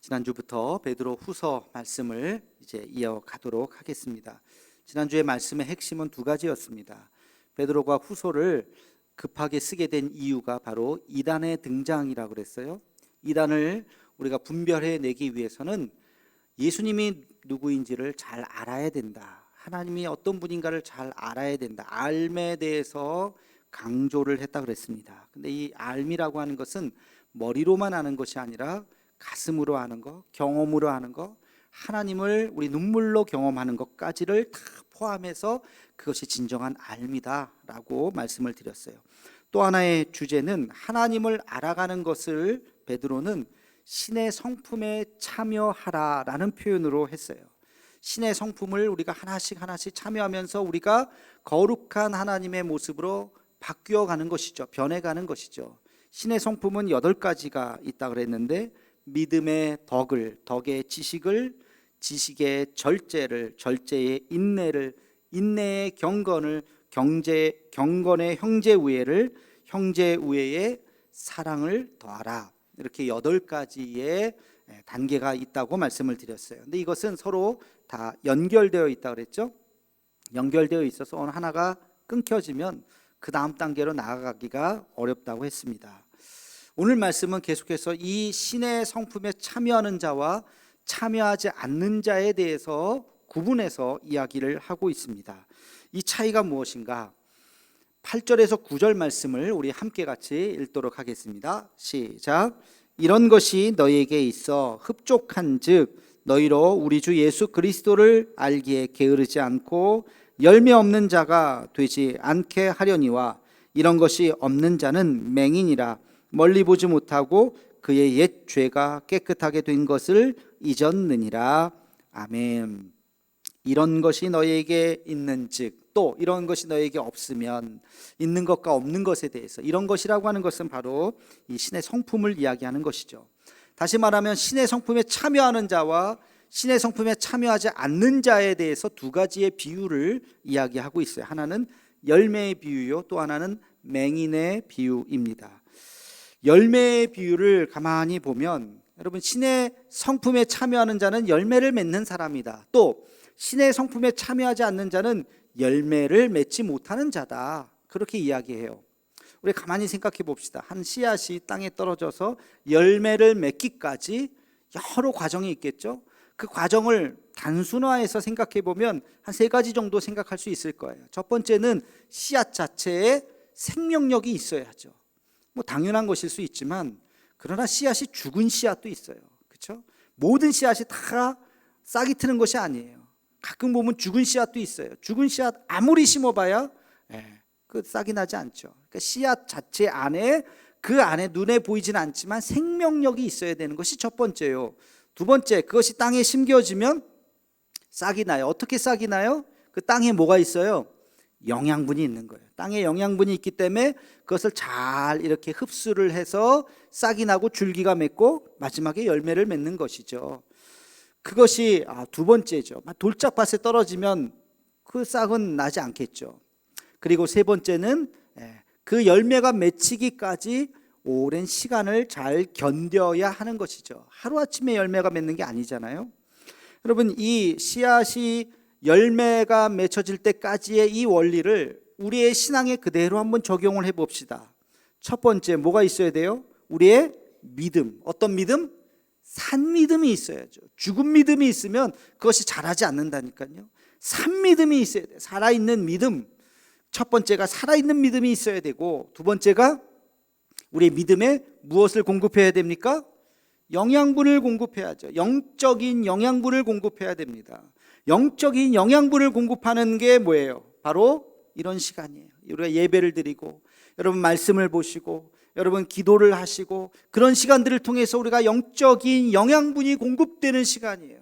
지난주부터 베드로 후서 말씀을 이제 이어가도록 하겠습니다. 지난주의 말씀의 핵심은 두 가지였습니다. 베드로가 후서를 급하게 쓰게 된 이유가 바로 이단의 등장이라고 그랬어요. 이단을 우리가 분별해 내기 위해서는 예수님이 누구인지를 잘 알아야 된다. 하나님이 어떤 분인가를 잘 알아야 된다. 알에 대해서 강조를 했다 그랬습니다. 근데 이 알미라고 하는 것은 머리로만 아는 것이 아니라 가슴으로 아는 것, 경험으로 아는 것, 하나님을 우리 눈물로 경험하는 것까지를 다 포함해서 그것이 진정한 알미다라고 말씀을 드렸어요. 또 하나의 주제는 하나님을 알아가는 것을 베드로는 신의 성품에 참여하라라는 표현으로 했어요. 신의 성품을 우리가 하나씩 참여하면서 우리가 거룩한 하나님의 모습으로 바뀌어가는 것이죠. 변해가는 것이죠. 신의 성품은 8가지가 있다고 그랬는데 믿음의 덕을, 덕의 지식을, 지식의 절제를, 절제의 인내를, 인내의 경건을, 경건의 형제우애를, 형제우애의 사랑을 더하라. 이렇게 8가지의 단계가 있다고 말씀을 드렸어요. 근데 이것은 서로 다 연결되어 있다고 그랬죠. 연결되어 있어서 어느 하나가 끊겨지면 그 다음 단계로 나아가기가 어렵다고 했습니다. 오늘 말씀은 계속해서 이 신의 성품에 참여하는 자와 참여하지 않는 자에 대해서 구분해서 이야기를 하고 있습니다. 이 차이가 무엇인가? 8절에서 9절 말씀을 우리 함께 같이 읽도록 하겠습니다. 시작. 이런 것이 너희에게 있어 흡족한즉 너희로 우리 주 예수 그리스도를 알기에 게으르지 않고 열매 없는 자가 되지 않게 하려니와 이런 것이 없는 자는 맹인이라 멀리 보지 못하고 그의 옛 죄가 깨끗하게 된 것을 잊었느니라. 아멘. 이런 것이 너희에게 있는즉, 또 이런 것이 너희에게 없으면, 있는 것과 없는 것에 대해서, 이런 것이라고 하는 것은 바로 이 신의 성품을 이야기하는 것이죠. 다시 말하면 신의 성품에 참여하는 자와 신의 성품에 참여하지 않는 자에 대해서 두 가지의 비유를 이야기하고 있어요. 하나는 열매의 비유요, 또 하나는 맹인의 비유입니다. 열매의 비유를 가만히 보면 여러분, 신의 성품에 참여하는 자는 열매를 맺는 사람이다. 또 신의 성품에 참여하지 않는 자는 열매를 맺지 못하는 자다. 그렇게 이야기해요. 우리 가만히 생각해 봅시다. 한 씨앗이 땅에 떨어져서 열매를 맺기까지 여러 과정이 있겠죠. 그 과정을 단순화해서 생각해 보면 한 3가지 정도 생각할 수 있을 거예요. 첫 번째는 씨앗 자체에 생명력이 있어야죠. 뭐 당연한 것일 수 있지만 그러나 씨앗이 죽은 씨앗도 있어요. 그렇죠? 모든 씨앗이 다 싹이 트는 것이 아니에요. 가끔 보면 죽은 씨앗도 있어요. 죽은 씨앗 아무리 심어봐야 그 싹이 나지 않죠. 그러니까 씨앗 자체 안에, 그 안에 눈에 보이지는 않지만 생명력이 있어야 되는 것이 첫 번째요. 두 번째, 그것이 땅에 심겨지면 싹이 나요. 어떻게 싹이 나요? 그 땅에 뭐가 있어요? 영양분이 있는 거예요. 땅에 영양분이 있기 때문에 그것을 잘 이렇게 흡수를 해서 싹이 나고 줄기가 맺고 마지막에 열매를 맺는 것이죠. 그것이 두 번째죠. 돌짝밭에 떨어지면 그 싹은 나지 않겠죠. 그리고 세 번째는 그 열매가 맺히기까지 오랜 시간을 잘 견뎌야 하는 것이죠. 하루아침에 열매가 맺는 게 아니잖아요. 여러분, 이 씨앗이 열매가 맺혀질 때까지의 이 원리를 우리의 신앙에 그대로 한번 적용을 해봅시다. 첫 번째, 뭐가 있어야 돼요? 우리의 믿음. 어떤 믿음? 산 믿음이 있어야죠. 죽은 믿음이 있으면 그것이 자라지 않는다니까요. 산 믿음이 있어야 돼요. 살아있는 믿음. 첫 번째가 살아있는 믿음이 있어야 되고, 두 번째가 우리의 믿음에 무엇을 공급해야 됩니까? 영양분을 공급해야죠. 영적인 영양분을 공급해야 됩니다. 영적인 영양분을 공급하는 게 뭐예요? 바로 이런 시간이에요. 우리가 예배를 드리고, 여러분 말씀을 보시고, 여러분 기도를 하시고, 그런 시간들을 통해서 우리가 영적인 영양분이 공급되는 시간이에요.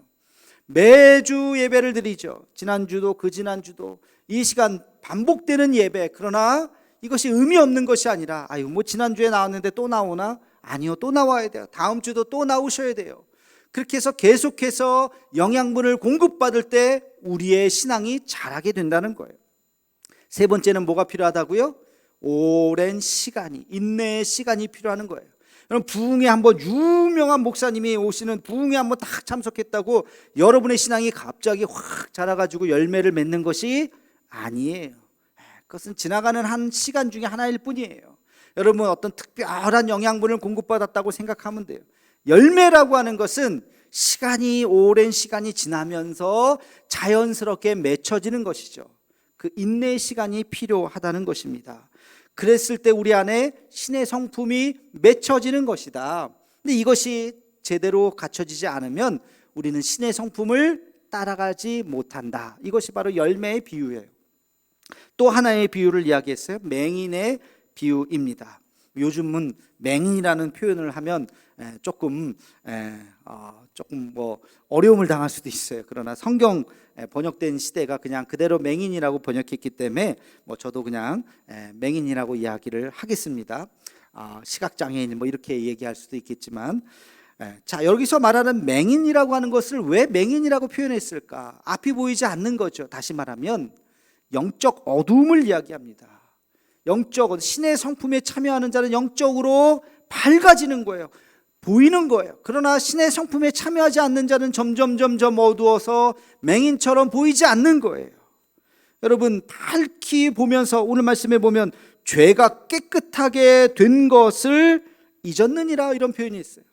매주 예배를 드리죠. 지난주도 그 지난주도 이 시간 반복되는 예배. 그러나 이것이 의미 없는 것이 아니라 뭐 지난주에 나왔는데 또 나오나? 아니요, 또 나와야 돼요. 다음 주도 또 나오셔야 돼요. 그렇게 해서 계속해서 영양분을 공급받을 때 우리의 신앙이 자라게 된다는 거예요. 세 번째는 뭐가 필요하다고요? 오랜 시간이, 인내의 시간이 필요한 거예요. 여러분, 부흥회 한번 유명한 목사님이 오시는 부흥회 한번 딱 참석했다고 여러분의 신앙이 갑자기 확 자라가지고 열매를 맺는 것이 아니에요. 그것은 지나가는 한 시간 중에 하나일 뿐이에요. 여러분, 어떤 특별한 영양분을 공급받았다고 생각하면 돼요. 열매라고 하는 것은 오랜 시간이 지나면서 자연스럽게 맺혀지는 것이죠. 그 인내의 시간이 필요하다는 것입니다. 그랬을 때 우리 안에 신의 성품이 맺혀지는 것이다. 근데 이것이 제대로 갖춰지지 않으면 우리는 신의 성품을 따라가지 못한다. 이것이 바로 열매의 비유예요. 또 하나의 비유를 이야기했어요. 맹인의 비유입니다. 요즘은 맹인이라는 표현을 하면 조금 어려움을 당할 수도 있어요. 그러나 성경 번역된 시대가 그냥 그대로 맹인이라고 번역했기 때문에 저도 그냥 맹인이라고 이야기를 하겠습니다. 시각장애인 이렇게 얘기할 수도 있겠지만, 자, 여기서 말하는 맹인이라고 하는 것을 왜 맹인이라고 표현했을까? 앞이 보이지 않는 거죠. 다시 말하면 영적 어두움을 이야기합니다. 영적 신의 성품에 참여하는 자는 영적으로 밝아지는 거예요. 보이는 거예요. 그러나 신의 성품에 참여하지 않는 자는 점점 어두워서 맹인처럼 보이지 않는 거예요. 여러분, 밝히 보면서 오늘 말씀에 보면 죄가 깨끗하게 된 것을 잊었느니라, 이런 표현이 있어요.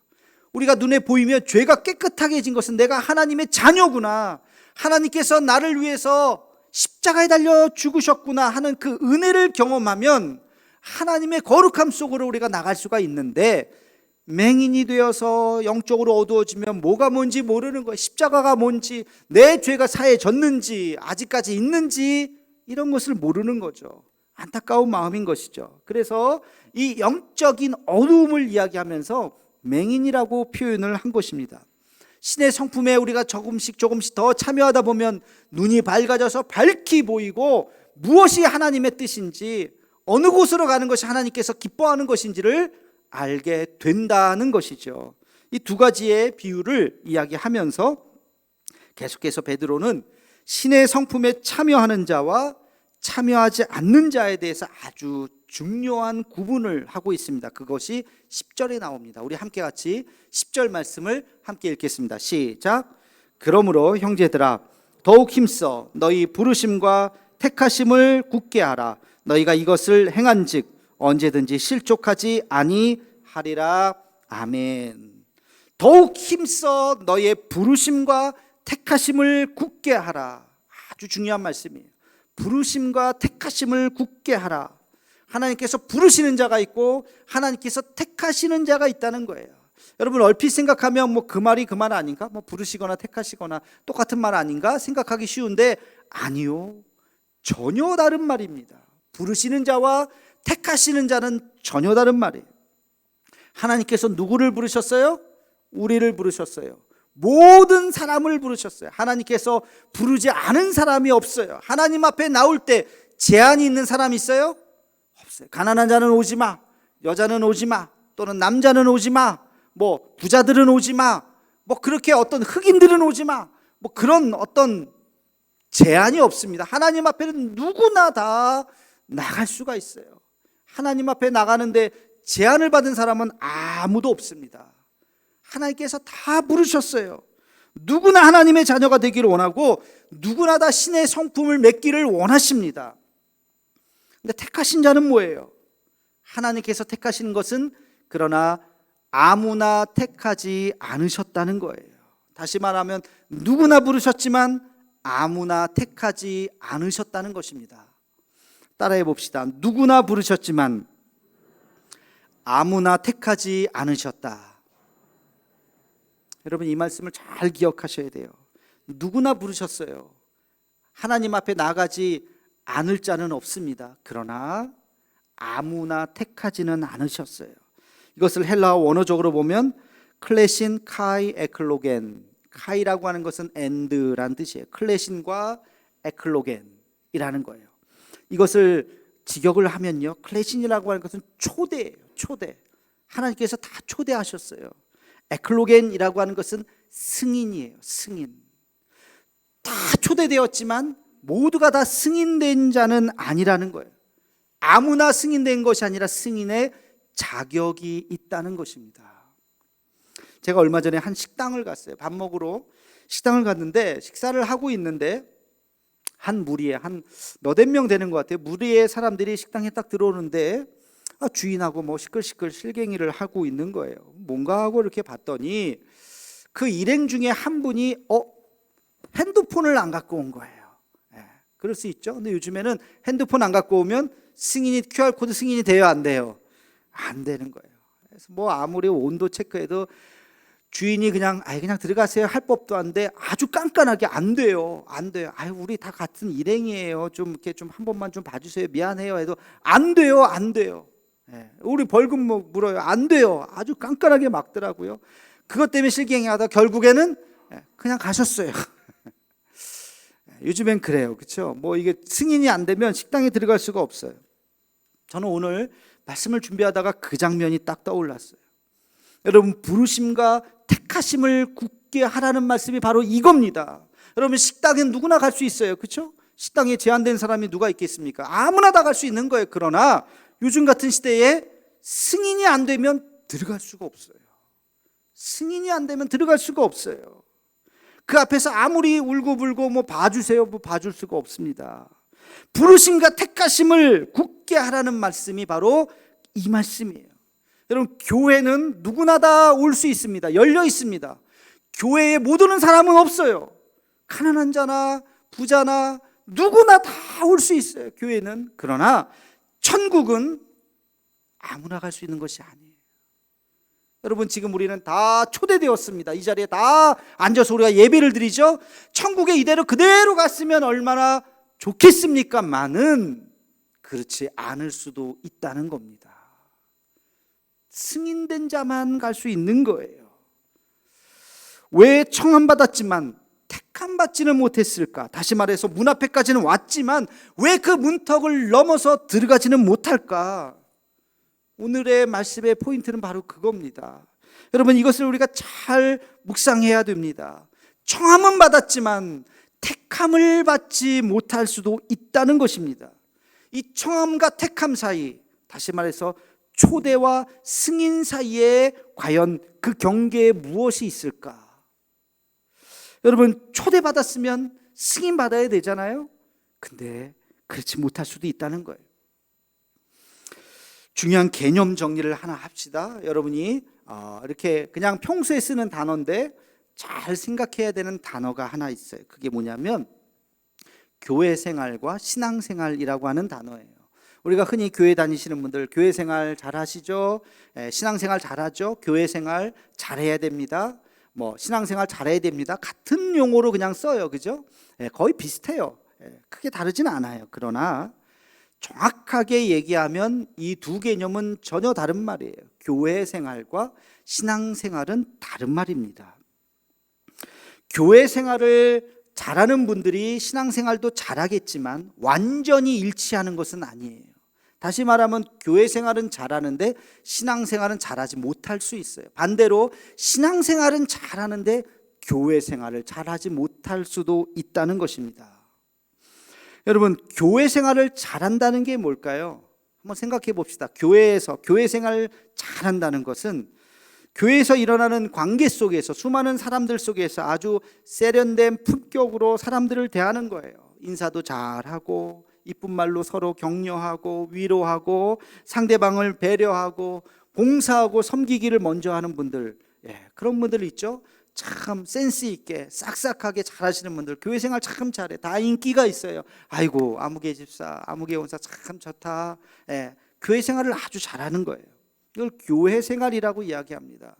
우리가 눈에 보이면 죄가 깨끗하게 진 것은 내가 하나님의 자녀구나, 하나님께서 나를 위해서 십자가에 달려 죽으셨구나 하는 그 은혜를 경험하면 하나님의 거룩함 속으로 우리가 나갈 수가 있는데, 맹인이 되어서 영적으로 어두워지면 뭐가 뭔지 모르는 거예요. 십자가가 뭔지, 내 죄가 사해졌는지, 아직까지 있는지, 이런 것을 모르는 거죠. 안타까운 마음인 것이죠. 그래서 이 영적인 어두움을 이야기하면서 맹인이라고 표현을 한 것입니다. 신의 성품에 우리가 조금씩 더 참여하다 보면 눈이 밝아져서 밝히 보이고, 무엇이 하나님의 뜻인지, 어느 곳으로 가는 것이 하나님께서 기뻐하는 것인지를 알게 된다는 것이죠. 이 두 가지의 비유를 이야기하면서 계속해서 베드로는 신의 성품에 참여하는 자와 참여하지 않는 자에 대해서 아주 중요한 구분을 하고 있습니다. 그것이 10절에 나옵니다. 우리 함께 같이 10절 말씀을 함께 읽겠습니다. 시작. 그러므로 형제들아, 더욱 힘써 너희 부르심과 택하심을 굳게 하라. 너희가 이것을 행한즉 언제든지 실족하지 아니하리라. 아멘. 더욱 힘써 너희의 부르심과 택하심을 굳게 하라. 아주 중요한 말씀이에요. 부르심과 택하심을 굳게 하라. 하나님께서 부르시는 자가 있고 하나님께서 택하시는 자가 있다는 거예요. 여러분, 얼핏 생각하면 그 말이 그 말 아닌가? 부르시거나 택하시거나 똑같은 말 아닌가 생각하기 쉬운데, 아니요, 전혀 다른 말입니다. 부르시는 자와 택하시는 자는 전혀 다른 말이에요. 하나님께서 누구를 부르셨어요? 우리를 부르셨어요. 모든 사람을 부르셨어요. 하나님께서 부르지 않은 사람이 없어요. 하나님 앞에 나올 때 제한이 있는 사람이 있어요? 없어요. 가난한 자는 오지 마, 여자는 오지 마, 또는 남자는 오지 마, 부자들은 오지 마, 그렇게 어떤 흑인들은 오지 마, 그런 어떤 제한이 없습니다. 하나님 앞에는 누구나 다 나갈 수가 있어요. 하나님 앞에 나가는데 제한을 받은 사람은 아무도 없습니다. 하나님께서 다 부르셨어요. 누구나 하나님의 자녀가 되기를 원하고 누구나 다 신의 성품을 맺기를 원하십니다. 근데 택하신 자는 뭐예요? 하나님께서 택하신 것은 그러나 아무나 택하지 않으셨다는 거예요. 다시 말하면 누구나 부르셨지만 아무나 택하지 않으셨다는 것입니다. 따라해 봅시다. 누구나 부르셨지만 아무나 택하지 않으셨다. 여러분, 이 말씀을 잘 기억하셔야 돼요. 누구나 부르셨어요. 하나님 앞에 나가지 않을 자는 없습니다. 그러나 아무나 택하지는 않으셨어요. 이것을 헬라어 원어적으로 보면 클레신 카이 에클로겐, 카이라고 하는 것은 and라는 뜻이에요. 클레신과 에클로겐이라는 거예요. 이것을 직역을 하면요, 클레신이라고 하는 것은 초대예요. 초대. 하나님께서 다 초대하셨어요. 에클로겐이라고 하는 것은 승인이에요. 승인. 다 초대되었지만 모두가 다 승인된 자는 아니라는 거예요. 아무나 승인된 것이 아니라 승인의 자격이 있다는 것입니다. 제가 얼마 전에 한 식당을 갔어요. 밥 먹으러 식당을 갔는데 식사를 하고 있는데 한 무리에 한 너댓 명 되는 것 같아요. 무리의 사람들이 식당에 딱 들어오는데 주인하고 뭐 시끌시끌 실갱이를 하고 있는 거예요. 뭔가 하고 이렇게 봤더니 그 일행 중에 한 분이 핸드폰을 안 갖고 온 거예요. 그럴 수 있죠. 근데 요즘에는 핸드폰 안 갖고 오면 승인이 QR코드 승인이 돼요, 안 돼요? 안 되는 거예요. 그래서 뭐 아무리 온도 체크해도 주인이 그냥 들어가세요 할 법도 한데 아주 깐깐하게 안 돼요. 우리 다 같은 일행이에요. 좀 이렇게 좀 한 번만 좀 봐주세요. 미안해요. 해도 안 돼요. 우리 벌금 물어요. 안 돼요. 아주 깐깐하게 막더라고요. 그것 때문에 실갱이하다 결국에는 그냥 가셨어요. 요즘엔 그래요, 그렇죠? 뭐 이게 승인이 안 되면 식당에 들어갈 수가 없어요. 저는 오늘 말씀을 준비하다가 그 장면이 딱 떠올랐어요. 여러분, 부르심과 택하심을 굳게 하라는 말씀이 바로 이겁니다. 여러분, 식당엔 누구나 갈 수 있어요, 그렇죠? 식당에 제한된 사람이 누가 있겠습니까? 아무나 다 갈 수 있는 거예요. 그러나 요즘 같은 시대에 승인이 안 되면 들어갈 수가 없어요. 승인이 안 되면 들어갈 수가 없어요. 그 앞에서 아무리 울고불고 뭐 봐주세요, 뭐 봐줄 수가 없습니다. 부르심과 택하심을 굳게 하라는 말씀이 바로 이 말씀이에요. 여러분, 교회는 누구나 다 올 수 있습니다. 열려 있습니다. 교회에 못 오는 사람은 없어요. 가난한 자나 부자나 누구나 다 올 수 있어요, 교회는. 그러나 천국은 아무나 갈 수 있는 것이 아니에요. 여러분, 지금 우리는 다 초대되었습니다. 이 자리에 다 앉아서 우리가 예배를 드리죠. 천국에 이대로 그대로 갔으면 얼마나 좋겠습니까? 많은 그렇지 않을 수도 있다는 겁니다. 승인된 자만 갈 수 있는 거예요. 왜 청함받았지만 택함받지는 못했을까? 다시 말해서 문 앞에까지는 왔지만 왜 그 문턱을 넘어서 들어가지는 못할까? 오늘의 말씀의 포인트는 바로 그겁니다. 여러분, 이것을 우리가 잘 묵상해야 됩니다. 청함은 받았지만 택함을 받지 못할 수도 있다는 것입니다. 이 청함과 택함 사이, 다시 말해서 초대와 승인 사이에 과연 그 경계에 무엇이 있을까? 여러분, 초대받았으면 승인받아야 되잖아요. 근데 그렇지 못할 수도 있다는 거예요. 중요한 개념 정리를 하나 합시다. 여러분이 이렇게 그냥 평소에 쓰는 단어인데 잘 생각해야 되는 단어가 하나 있어요. 그게 뭐냐면 교회 생활과 신앙 생활이라고 하는 단어예요. 우리가 흔히 교회 다니시는 분들 교회 생활 잘 하시죠? 신앙 생활 잘 하죠? 교회 생활 잘해야 됩니다. 뭐 신앙 생활 잘해야 됩니다. 같은 용어로 그냥 써요. 그죠? 거의 비슷해요. 크게 다르진 않아요. 그러나 정확하게 얘기하면 이 두 개념은 전혀 다른 말이에요. 교회 생활과 신앙 생활은 다른 말입니다. 교회 생활을 잘하는 분들이 신앙 생활도 잘하겠지만 완전히 일치하는 것은 아니에요. 다시 말하면 교회 생활은 잘하는데 신앙 생활은 잘하지 못할 수 있어요. 반대로 신앙 생활은 잘하는데 교회 생활을 잘하지 못할 수도 있다는 것입니다. 여러분, 교회 생활을 잘한다는 게 뭘까요? 한번 생각해 봅시다. 교회에서 교회 생활을 잘한다는 것은 교회에서 일어나는 관계 속에서 수많은 사람들 속에서 아주 세련된 품격으로 사람들을 대하는 거예요. 인사도 잘하고 이쁜 말로 서로 격려하고 위로하고 상대방을 배려하고 봉사하고 섬기기를 먼저 하는 분들, 그런 분들 있죠. 참 센스 있게 싹싹하게 잘하시는 분들, 교회 생활 참 잘해. 다 인기가 있어요. 아이고, 아무개 집사, 아무개 원사 참 좋다. 교회 생활을 아주 잘하는 거예요. 이걸 교회 생활이라고 이야기합니다.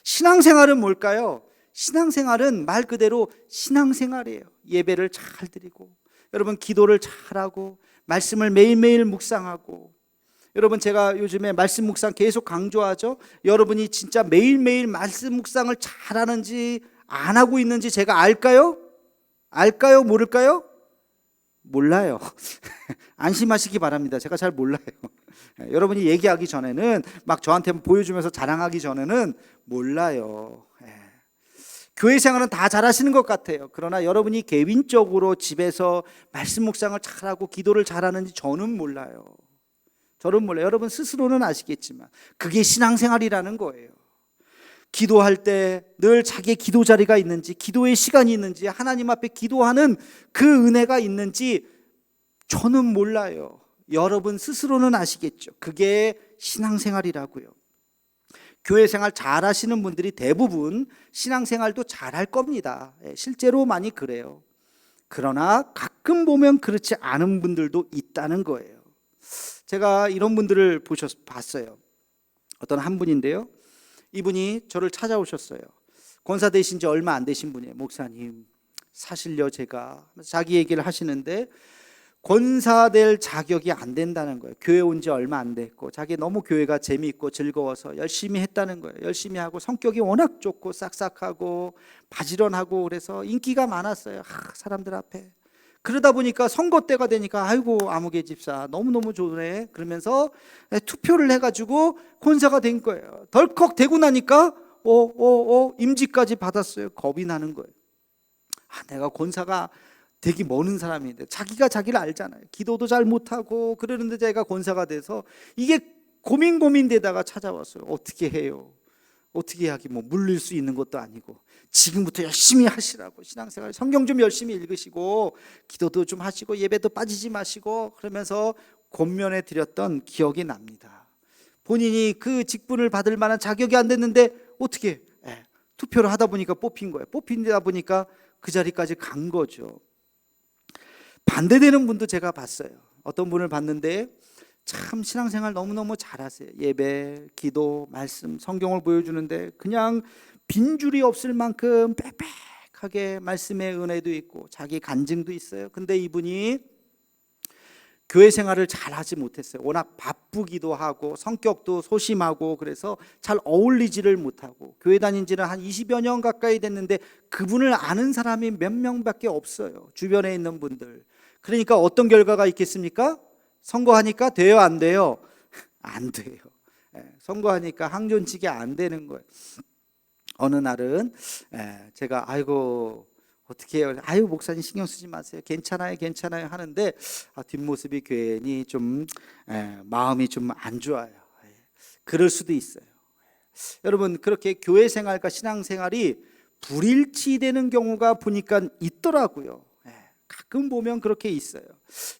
신앙생활은 뭘까요? 신앙생활은 말 그대로 신앙생활이에요. 예배를 잘 드리고, 여러분 기도를 잘하고, 말씀을 매일매일 묵상하고. 여러분, 제가 요즘에 말씀 묵상 계속 강조하죠. 여러분이 진짜 매일매일 말씀 묵상을 잘하는지 안 하고 있는지 제가 알까요? 알까요? 모를까요? 몰라요. 안심하시기 바랍니다. 제가 잘 몰라요. 여러분이 얘기하기 전에는, 막 저한테 보여주면서 자랑하기 전에는 몰라요. 교회 생활은 다 잘하시는 것 같아요. 그러나 여러분이 개인적으로 집에서 말씀 묵상을 잘하고 기도를 잘하는지 저는 몰라요. 저는 몰라요. 여러분 스스로는 아시겠지만 그게 신앙생활이라는 거예요. 기도할 때 늘 자기의 기도 자리가 있는지, 기도의 시간이 있는지, 하나님 앞에 기도하는 그 은혜가 있는지 저는 몰라요. 여러분 스스로는 아시겠죠. 그게 신앙생활이라고요. 교회 생활 잘 하시는 분들이 대부분 신앙생활도 잘 할 겁니다. 실제로 많이 그래요. 그러나 가끔 보면 그렇지 않은 분들도 있다는 거예요. 제가 이런 분들을 봤어요. 어떤 한 분인데요, 이분이 저를 찾아오셨어요. 권사 되신 지 얼마 안 되신 분이에요. 목사님, 사실요 제가, 자기 얘기를 하시는데 권사 될 자격이 안 된다는 거예요. 교회 온 지 얼마 안 됐고 자기 너무 교회가 재미있고 즐거워서 열심히 했다는 거예요. 열심히 하고 성격이 워낙 좋고 싹싹하고 바지런하고 그래서 인기가 많았어요. 사람들 앞에. 그러다 보니까 선거 때가 되니까 아이고 아무개 집사 너무너무 좋네 그러면서 투표를 해가지고 권사가 된 거예요. 덜컥 되고 나니까 임직까지 받았어요. 겁이 나는 거예요. 내가 권사가 되게 먼 사람인데, 자기가 자기를 알잖아요. 기도도 잘 못하고 그러는데 제가 권사가 돼서 이게 고민되다가 찾아왔어요. 어떻게 해요? 어떻게 하기, 뭐 물릴 수 있는 것도 아니고 지금부터 열심히 하시라고, 신앙생활 성경 좀 열심히 읽으시고 기도도 좀 하시고 예배도 빠지지 마시고 그러면서 권면해 드렸던 기억이 납니다. 본인이 그 직분을 받을 만한 자격이 안 됐는데 어떻게 투표를 하다 보니까 뽑힌 거예요. 뽑히다 보니까 그 자리까지 간 거죠. 반대되는 분도 제가 봤어요. 어떤 분을 봤는데 참 신앙생활 너무너무 잘하세요. 예배, 기도, 말씀, 성경을 보여주는데 그냥 빈줄이 없을 만큼 빽빽하게 말씀의 은혜도 있고 자기 간증도 있어요. 근데 이분이 교회 생활을 잘 하지 못했어요. 워낙 바쁘기도 하고 성격도 소심하고 그래서 잘 어울리지를 못하고 교회 다닌 지는 한 20여 년 가까이 됐는데 그분을 아는 사람이 몇 명밖에 없어요. 주변에 있는 분들. 그러니까 어떤 결과가 있겠습니까? 선거하니까 돼요, 안 돼요? 안 돼요. 선거하니까 항존치기 안 되는 거예요. 어느 날은 제가 아이고 어떻게 해요? 아유 목사님 신경 쓰지 마세요. 괜찮아요, 괜찮아요 하는데 뒷모습이 괜히 좀 마음이 좀 안 좋아요. 그럴 수도 있어요. 여러분 그렇게 교회 생활과 신앙 생활이 불일치되는 경우가 보니까 있더라고요. 가끔 보면 그렇게 있어요.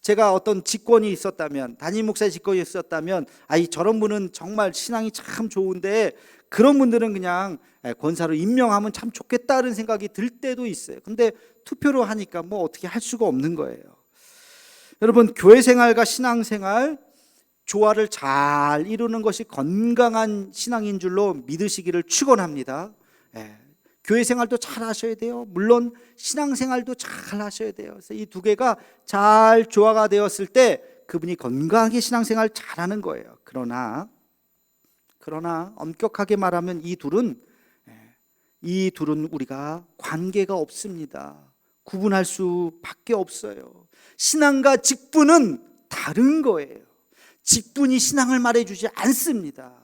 제가 어떤 직권이 있었다면, 담임 목사의 직권이 있었다면 저런 분은 정말 신앙이 참 좋은데 그런 분들은 그냥 권사로 임명하면 참 좋겠다는 생각이 들 때도 있어요. 근데 투표로 하니까 뭐 어떻게 할 수가 없는 거예요. 여러분 교회 생활과 신앙 생활 조화를 잘 이루는 것이 건강한 신앙인 줄로 믿으시기를 축원합니다. 교회 생활도 잘 하셔야 돼요. 물론 신앙 생활도 잘 하셔야 돼요. 그래서 이 두 개가 잘 조화가 되었을 때 그분이 건강하게 신앙 생활 잘하는 거예요. 그러나 엄격하게 말하면 이 둘은 우리가 관계가 없습니다. 구분할 수밖에 없어요. 신앙과 직분은 다른 거예요. 직분이 신앙을 말해주지 않습니다.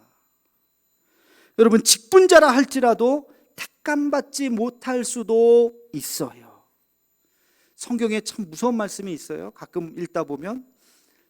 여러분 직분자라 할지라도 택감받지 못할 수도 있어요. 성경에 참 무서운 말씀이 있어요. 가끔 읽다 보면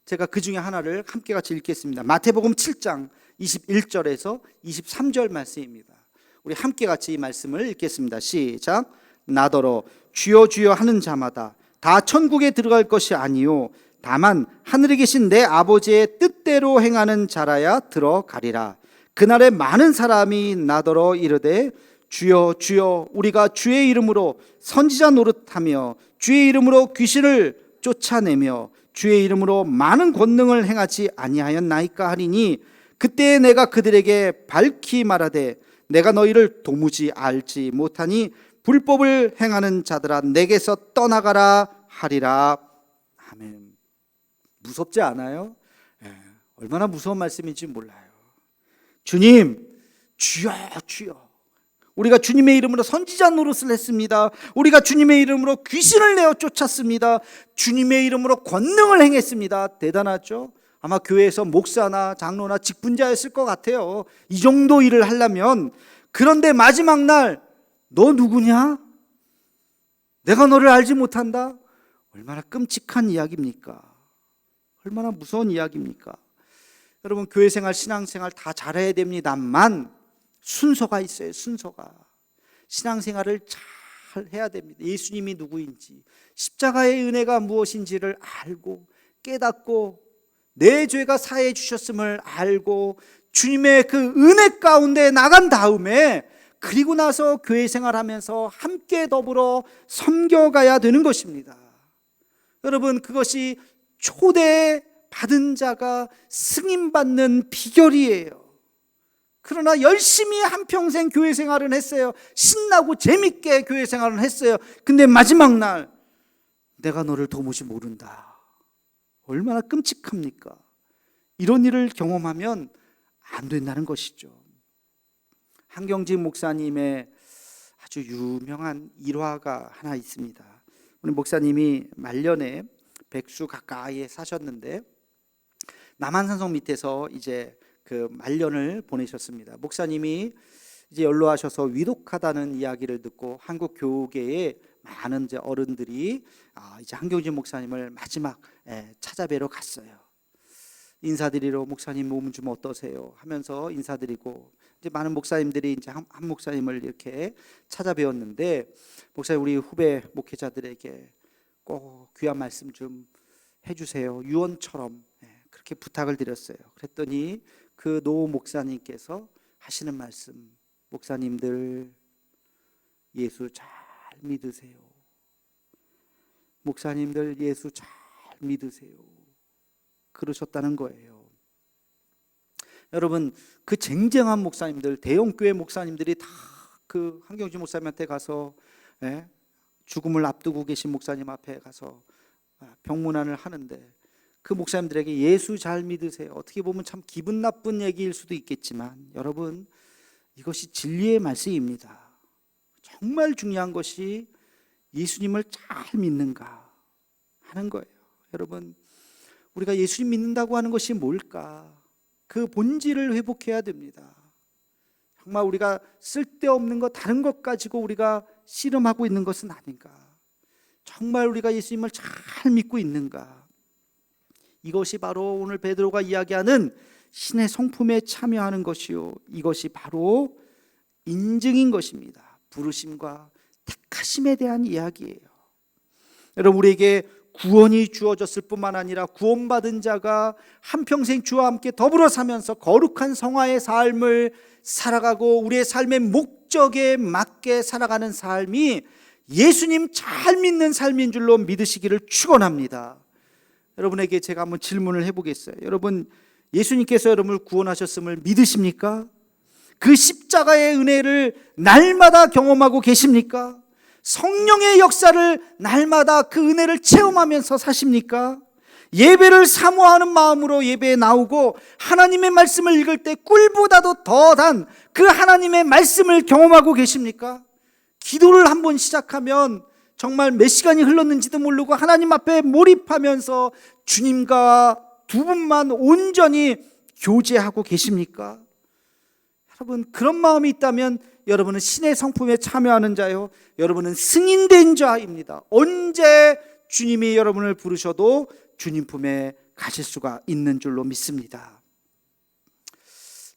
제가 그 중에 하나를 함께 같이 읽겠습니다. 마태복음 7장 21절에서 23절 말씀입니다. 우리 함께 같이 이 말씀을 읽겠습니다. 시작. 나더러 주여 주여 하는 자마다 다 천국에 들어갈 것이 아니요 다만 하늘에 계신 내 아버지의 뜻대로 행하는 자라야 들어가리라. 그날에 많은 사람이 나더러 이르되 주여 주여 우리가 주의 이름으로 선지자 노릇하며 주의 이름으로 귀신을 쫓아내며 주의 이름으로 많은 권능을 행하지 아니하였나이까 하리니 그때 내가 그들에게 밝히 말하되 내가 너희를 도무지 알지 못하니 불법을 행하는 자들아 내게서 떠나가라 하리라. 아멘. 무섭지 않아요? 얼마나 무서운 말씀인지 몰라요. 주님, 주여 주여 우리가 주님의 이름으로 선지자 노릇을 했습니다. 우리가 주님의 이름으로 귀신을 내어 쫓았습니다. 주님의 이름으로 권능을 행했습니다. 대단하죠? 아마 교회에서 목사나 장로나 직분자였을 것 같아요. 이 정도 일을 하려면. 그런데 마지막 날 너 누구냐? 내가 너를 알지 못한다? 얼마나 끔찍한 이야기입니까? 얼마나 무서운 이야기입니까? 여러분 교회 생활, 신앙생활 다 잘해야 됩니다만 순서가 있어요. 순서가. 신앙생활을 잘 해야 됩니다. 예수님이 누구인지, 십자가의 은혜가 무엇인지를 알고 깨닫고 내 죄가 사해 주셨음을 알고 주님의 그 은혜 가운데 나간 다음에 그리고 나서 교회 생활하면서 함께 더불어 섬겨가야 되는 것입니다. 여러분 그것이 초대 받은 자가 승인받는 비결이에요. 그러나 열심히 한평생 교회 생활은 했어요. 신나고 재밌게 교회 생활은 했어요. 근데 마지막 날 내가 너를 도무지 모른다. 얼마나 끔찍합니까? 이런 일을 경험하면 안 된다는 것이죠. 한경직 목사님의 아주 유명한 일화가 하나 있습니다. 우리 목사님이 말년에 백수 가까이에 사셨는데 남한산성 밑에서 이제 그 말년을 보내셨습니다. 목사님이 이제 연로하셔서 위독하다는 이야기를 듣고 한국 교계의 많은 이제 어른들이 이제 한경직 목사님을 마지막 찾아뵈러 갔어요. 인사드리러 목사님 몸은 좀 어떠세요? 하면서 인사드리고 이제 많은 목사님들이 이제 한 목사님을 이렇게 찾아뵈었는데 목사님 우리 후배 목회자들에게 꼭 귀한 말씀 좀 해주세요. 유언처럼 그렇게 부탁을 드렸어요. 그랬더니 그 노 목사님께서 하시는 말씀, 목사님들 예수 잘 믿으세요. 목사님들 예수 잘 믿으세요. 그러셨다는 거예요. 여러분 그 쟁쟁한 목사님들, 대형교회 목사님들이 다 그 한경직 목사님한테 가서 죽음을 앞두고 계신 목사님 앞에 가서 병문안을 하는데 그 목사님들에게 예수 잘 믿으세요. 어떻게 보면 참 기분 나쁜 얘기일 수도 있겠지만 여러분 이것이 진리의 말씀입니다. 정말 중요한 것이 예수님을 잘 믿는가 하는 거예요. 여러분 우리가 예수님 믿는다고 하는 것이 뭘까? 그 본질을 회복해야 됩니다. 정말 우리가 쓸데없는 것 다른 것 가지고 우리가 씨름하고 있는 것은 아닌가? 정말 우리가 예수님을 잘 믿고 있는가? 이것이 바로 오늘 베드로가 이야기하는 신의 성품에 참여하는 것이요, 이것이 바로 인증인 것입니다. 부르심과 택하심에 대한 이야기예요. 여러분 우리에게 구원이 주어졌을 뿐만 아니라 구원받은 자가 한평생 주와 함께 더불어 사면서 거룩한 성화의 삶을 살아가고 우리의 삶의 목적에 맞게 살아가는 삶이 예수님 잘 믿는 삶인 줄로 믿으시기를 축원합니다. 여러분에게 제가 한번 질문을 해보겠어요. 여러분 예수님께서 여러분을 구원하셨음을 믿으십니까? 그 십자가의 은혜를 날마다 경험하고 계십니까? 성령의 역사를 날마다 그 은혜를 체험하면서 사십니까? 예배를 사모하는 마음으로 예배에 나오고 하나님의 말씀을 읽을 때 꿀보다도 더한 그 하나님의 말씀을 경험하고 계십니까? 기도를 한번 시작하면 정말 몇 시간이 흘렀는지도 모르고 하나님 앞에 몰입하면서 주님과 두 분만 온전히 교제하고 계십니까? 여러분 그런 마음이 있다면 여러분은 신의 성품에 참여하는 자요, 여러분은 승인된 자입니다. 언제 주님이 여러분을 부르셔도 주님 품에 가실 수가 있는 줄로 믿습니다.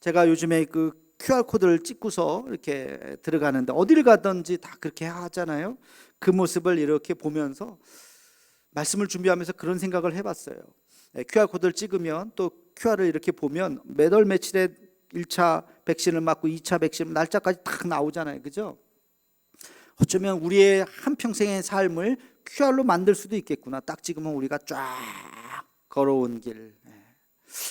제가 요즘에 그 QR코드를 찍고서 이렇게 들어가는데 어디를 가든지 다 그렇게 하잖아요. 그 모습을 이렇게 보면서 말씀을 준비하면서 그런 생각을 해봤어요. QR코드를 찍으면 또 QR을 이렇게 보면 몇 월 며칠에 1차 백신을 맞고 2차 백신 날짜까지 딱 나오잖아요. 그죠? 어쩌면 우리의 한평생의 삶을 QR로 만들 수도 있겠구나. 딱 찍으면 우리가 쫙 걸어온 길.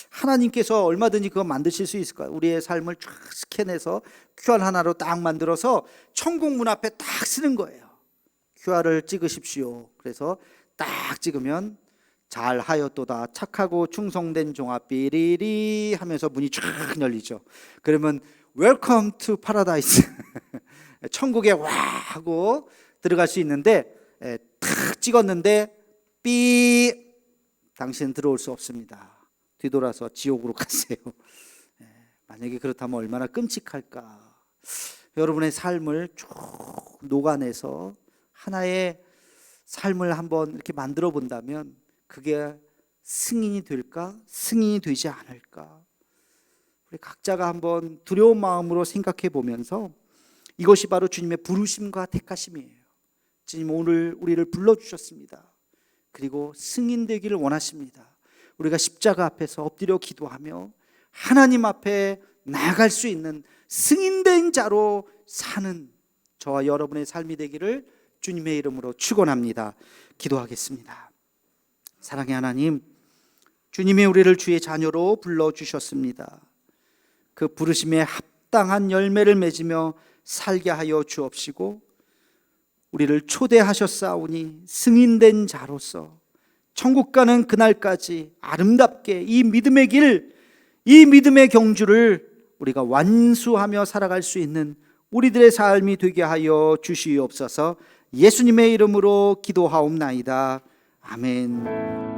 하나님께서 얼마든지 그거 만드실 수 있을 거예요. 우리의 삶을 쫙 스캔해서 QR 하나로 딱 만들어서 천국 문 앞에 딱 쓰는 거예요. QR을 찍으십시오. 그래서 딱 찍으면 잘하였도다 착하고 충성된 종아 삐리리 하면서 문이 쫙 열리죠. 그러면 웰컴 투 파라다이스 천국에 와 하고 들어갈 수 있는데 탁 찍었는데 삐 당신은 들어올 수 없습니다. 뒤돌아서 지옥으로 가세요. 만약에 그렇다면 얼마나 끔찍할까. 여러분의 삶을 쭉 녹아내서 하나의 삶을 한번 이렇게 만들어 본다면 그게 승인이 될까? 승인이 되지 않을까? 우리 각자가 한번 두려운 마음으로 생각해 보면서 이것이 바로 주님의 부르심과 택하심이에요. 주님 오늘 우리를 불러주셨습니다. 그리고 승인되기를 원하십니다. 우리가 십자가 앞에서 엎드려 기도하며 하나님 앞에 나아갈 수 있는 승인된 자로 사는 저와 여러분의 삶이 되기를 주님의 이름으로 축원합니다. 기도하겠습니다. 사랑의 하나님, 주님이 우리를 주의 자녀로 불러주셨습니다. 그 부르심에 합당한 열매를 맺으며 살게 하여 주옵시고 우리를 초대하셨사오니 승인된 자로서 천국 가는 그날까지 아름답게 이 믿음의 길, 이 믿음의 경주를 우리가 완수하며 살아갈 수 있는 우리들의 삶이 되게 하여 주시옵소서. 예수님의 이름으로 기도하옵나이다. 아멘.